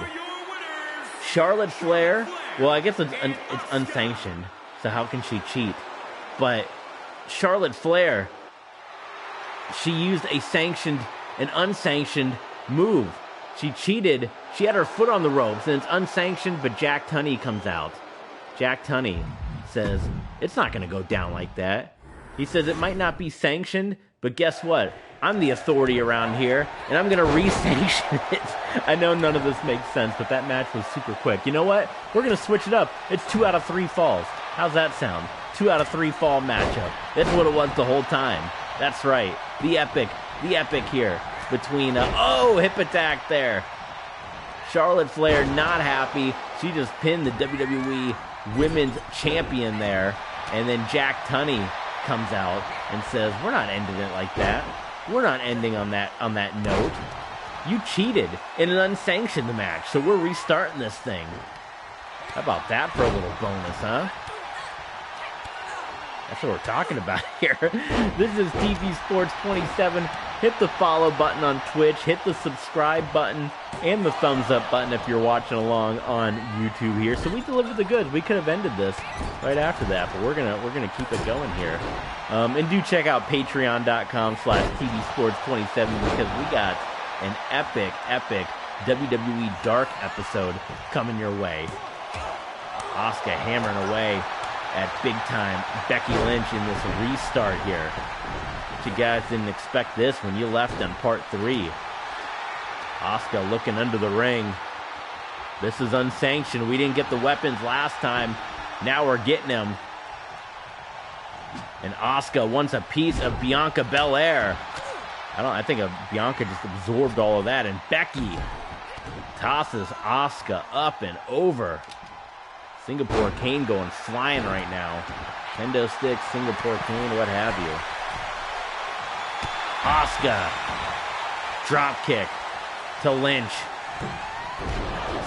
Charlotte Flair, well, I guess it's unsanctioned, so how can she cheat? But Charlotte Flair, she used an unsanctioned move. She cheated. She had her foot on the ropes, and it's unsanctioned, but Jack Tunney comes out. Jack Tunney says, it's not going to go down like that. He says it might not be sanctioned, but guess what? I'm the authority around here, and I'm going to re-sanction it. I know none of this makes sense, but that match was super quick. You know what? We're going to switch it up. It's 2 out of 3 falls. How's that sound? 2 out of 3 fall matchup. That's what it was the whole time. That's right. The epic here between, hip attack there. Charlotte Flair not happy. She just pinned the WWE Women's Champion there. And then Jack Tunney comes out and says, we're not ending it like that. We're not ending on that note. You cheated in an unsanctioned match, so we're restarting this thing. How about that for a little bonus, huh? That's what we're talking about here. This is TV Sports 27. Hit the follow button on Twitch. Hit the subscribe button and the thumbs up button if you're watching along on YouTube here. So we delivered the goods. We could have ended this right after that, but we're gonna keep it going here. And do check out patreon.com/TV Sports 27 because we got an epic WWE Dark episode coming your way. Asuka hammering away at big time Becky Lynch in this restart here. But you guys didn't expect this when you left on part 3. Asuka looking under the ring. This is unsanctioned. We didn't get the weapons last time. Now we're getting them. And Asuka wants a piece of Bianca Belair. I think Bianca just absorbed all of that. And Becky tosses Asuka up and over. Singapore Cane going flying right now. Kendo stick, Singapore Cane, what have you. Asuka. Drop kick to Lynch.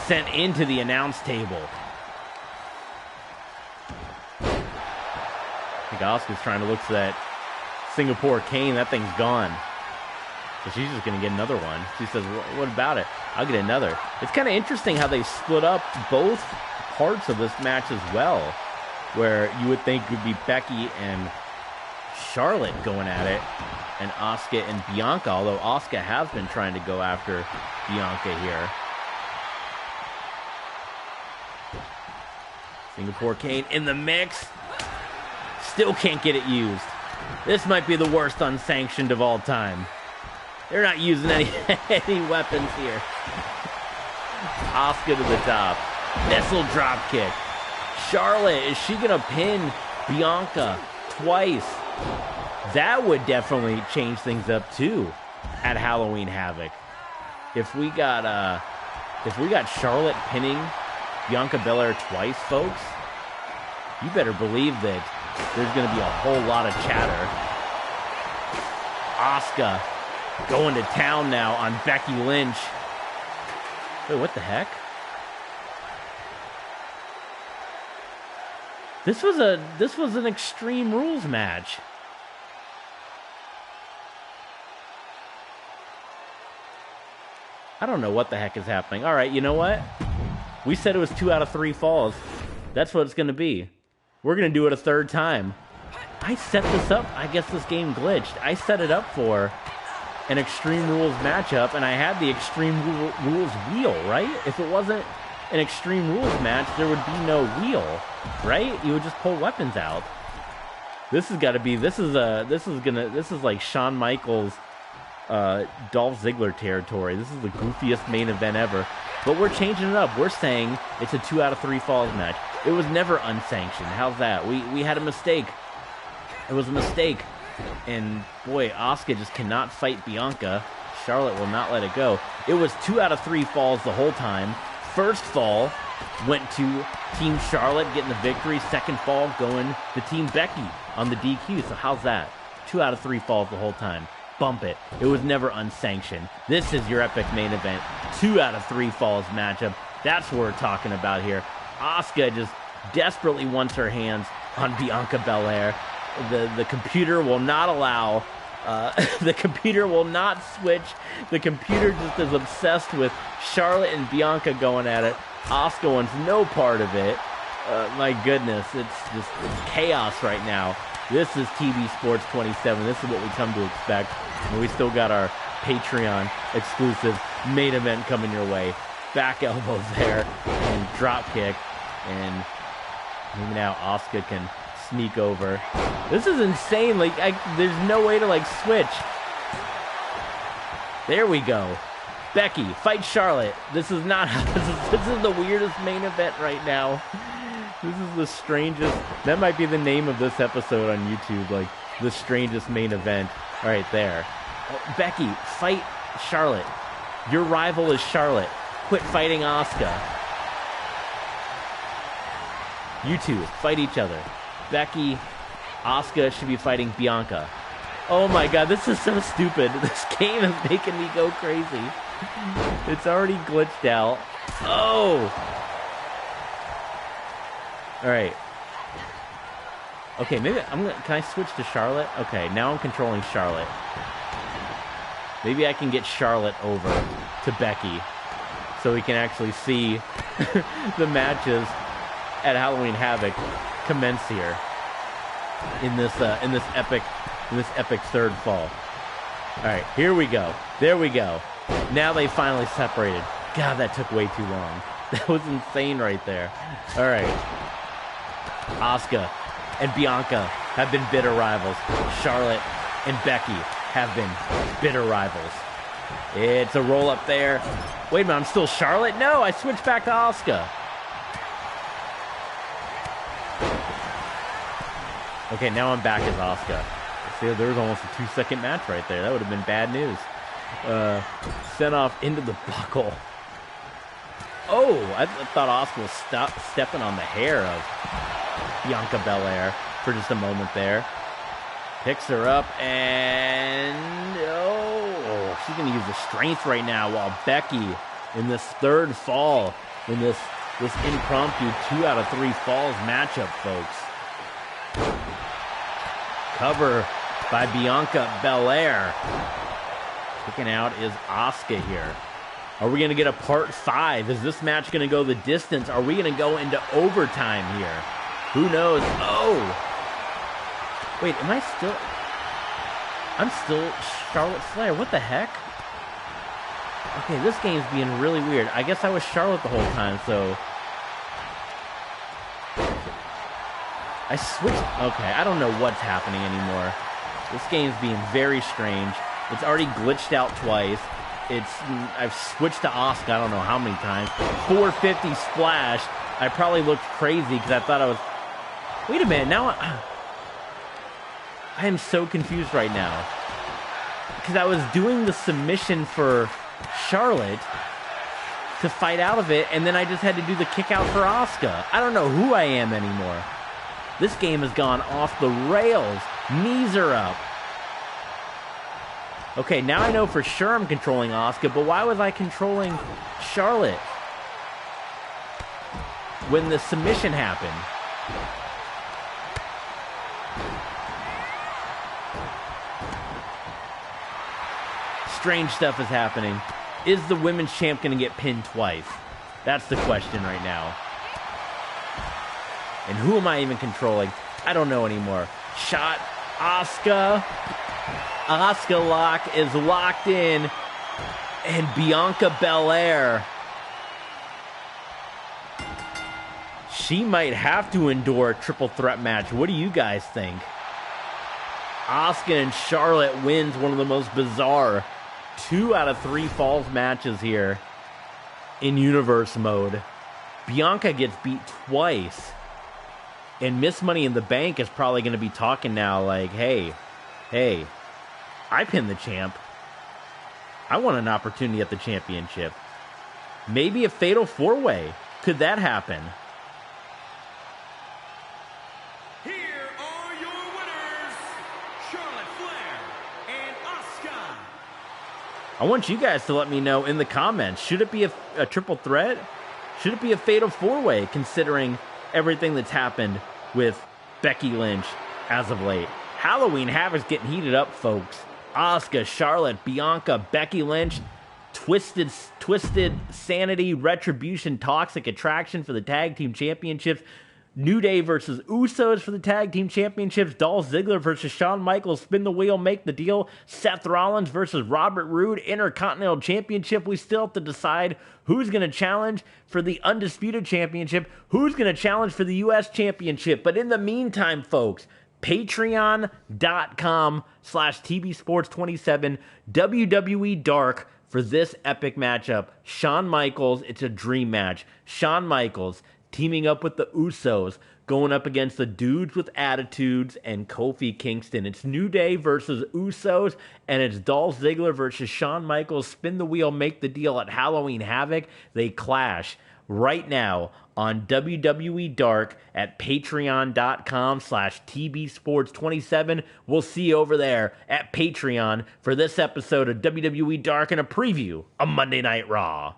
Sent into the announce table. I think Asuka's trying to look for that Singapore Cane. That thing's gone. So she's just going to get another one. She says, what about it? I'll get another. It's kind of interesting how they split up both parts of this match as well, where you would think it would be Becky and Charlotte going at it, and Asuka and Bianca, although Asuka has been trying to go after Bianca here. Singapore Cane in the mix. Still can't get it used. This might be the worst unsanctioned of all time. They're not using any weapons here. Asuka to the top. Missile drop kick. Charlotte, is she going to pin Bianca twice? That would definitely change things up too at Halloween Havoc. If we got Charlotte pinning Bianca Belair twice, folks, you better believe that there's going to be a whole lot of chatter. Asuka going to town now on Becky Lynch. Wait, what the heck? This was an Extreme Rules match. I don't know what the heck is happening. All right, you know what? We said it was 2 out of 3 falls. That's what it's going to be. We're going to do it a third time. I set this up. I guess this game glitched. I set it up for an Extreme Rules matchup, and I had the Extreme Rules wheel, right? If it wasn't an Extreme Rules match, there would be no wheel, right? You would just pull weapons out. This is like Shawn Michaels, Dolph Ziggler territory. This is the goofiest main event ever. But we're changing it up. We're saying it's a 2 out of 3 falls match. It was never unsanctioned. How's that? We had a mistake. It was a mistake. And boy, Asuka just cannot fight Bianca. Charlotte will not let it go. It was 2 out of 3 falls the whole time. First fall went to Team Charlotte getting the victory. Second fall going to Team Becky on the DQ. So how's that? 2 out of 3 falls the whole time. Bump it. It was never unsanctioned. This is your epic main event. 2 out of 3 falls matchup. That's what we're talking about here. Asuka just desperately wants her hands on Bianca Belair. The computer will not allow. The computer will not switch. The computer just is obsessed with Charlotte and Bianca going at it. Asuka wants no part of it. My goodness, it's chaos right now. This is TV Sports 27. This is what we come to expect. And we still got our Patreon exclusive main event coming your way. Back elbows there and drop kick. And maybe now Asuka can sneak over. This is insane. Like, there's no way to like switch. There we go. Becky, fight Charlotte. This is not how this is the weirdest main event right now. This is the strangest. That might be the name of this episode on YouTube, like the strangest main event. All right, there. Oh, Becky, fight Charlotte. Your rival is Charlotte. Quit fighting Asuka. You two, fight each other. Becky, Asuka should be fighting Bianca. Oh my god, this is so stupid. This game is making me go crazy. It's already glitched out. Oh! Alright. Okay, maybe can I switch to Charlotte? Okay, now I'm controlling Charlotte. Maybe I can get Charlotte over to Becky so we can actually see the matches at Halloween Havoc commence here in this epic third fall. All right, here we go. There we go. Now they finally separated. God, that took way too long. That was insane right there. All right. Asuka and Bianca have been bitter rivals. Charlotte and Becky have been bitter rivals. It's a roll up there. Wait a minute, I'm still Charlotte? No, I switched back to Asuka. Okay, now I'm back as Asuka. See, there was almost a 2-second match right there. That would have been bad news. Sent off into the buckle. Oh, I thought Asuka was stepping on the hair of Bianca Belair for just a moment there. Picks her up and oh, she's gonna use the strength right now while Becky in this third fall in this impromptu 2 out of 3 falls matchup, folks. Cover by Bianca Belair. Kicking out is Asuka here. Are we going to get a part 5? Is this match going to go the distance? Are we going to go into overtime here? Who knows? Oh! Wait, am I still... I'm still Charlotte Flair. What the heck? Okay, this game's being really weird. I guess I was Charlotte the whole time, so... I switched... Okay, I don't know what's happening anymore. This game's being very strange. It's already glitched out twice. I've switched to Asuka I don't know how many times. 450 splash. I probably looked crazy because I thought I was... Wait a minute, now I am so confused right now. Because I was doing the submission for Charlotte to fight out of it, and then I just had to do the kick out for Asuka. I don't know who I am anymore. This game has gone off the rails. Knees are up. Okay, now I know for sure I'm controlling Asuka, but why was I controlling Charlotte when the submission happened? Strange stuff is happening. Is the women's champ going to get pinned twice? That's the question right now. And who am I even controlling? I don't know anymore. Shot, Asuka. Asuka lock is locked in. And Bianca Belair. She might have to endure a triple threat match. What do you guys think? Asuka and Charlotte wins one of the most bizarre 2 out of 3 falls matches here in Universe mode. Bianca gets beat twice. And Miss Money in the Bank is probably going to be talking now like, hey, I pinned the champ. I want an opportunity at the championship. Maybe a fatal 4-way. Could that happen? Here are your winners, Charlotte Flair and Asuka. I want you guys to let me know in the comments. Should it be a triple threat? Should it be a fatal 4-way, considering everything that's happened with Becky Lynch as of late? Halloween Havoc's getting heated up, folks. Asuka, Charlotte, Bianca, Becky Lynch, Twisted Sanity, Retribution, Toxic Attraction for the Tag Team Championships. New Day versus Usos for the Tag Team Championships. Dolph Ziggler versus Shawn Michaels. Spin the wheel, make the deal. Seth Rollins versus Robert Roode. Intercontinental Championship. We still have to decide who's going to challenge for the Undisputed Championship. Who's going to challenge for the U.S. Championship. But in the meantime, folks, Patreon.com/TBSports27. WWE Dark for this epic matchup. Shawn Michaels, it's a dream match. Shawn Michaels teaming up with the Usos, going up against the Dudes with Attitudes and Kofi Kingston. It's New Day versus Usos, and it's Dolph Ziggler versus Shawn Michaels. Spin the wheel, make the deal at Halloween Havoc. They clash right now on WWE Dark at patreon.com/TBSports27. We'll see you over there at Patreon for this episode of WWE Dark and a preview of Monday Night Raw.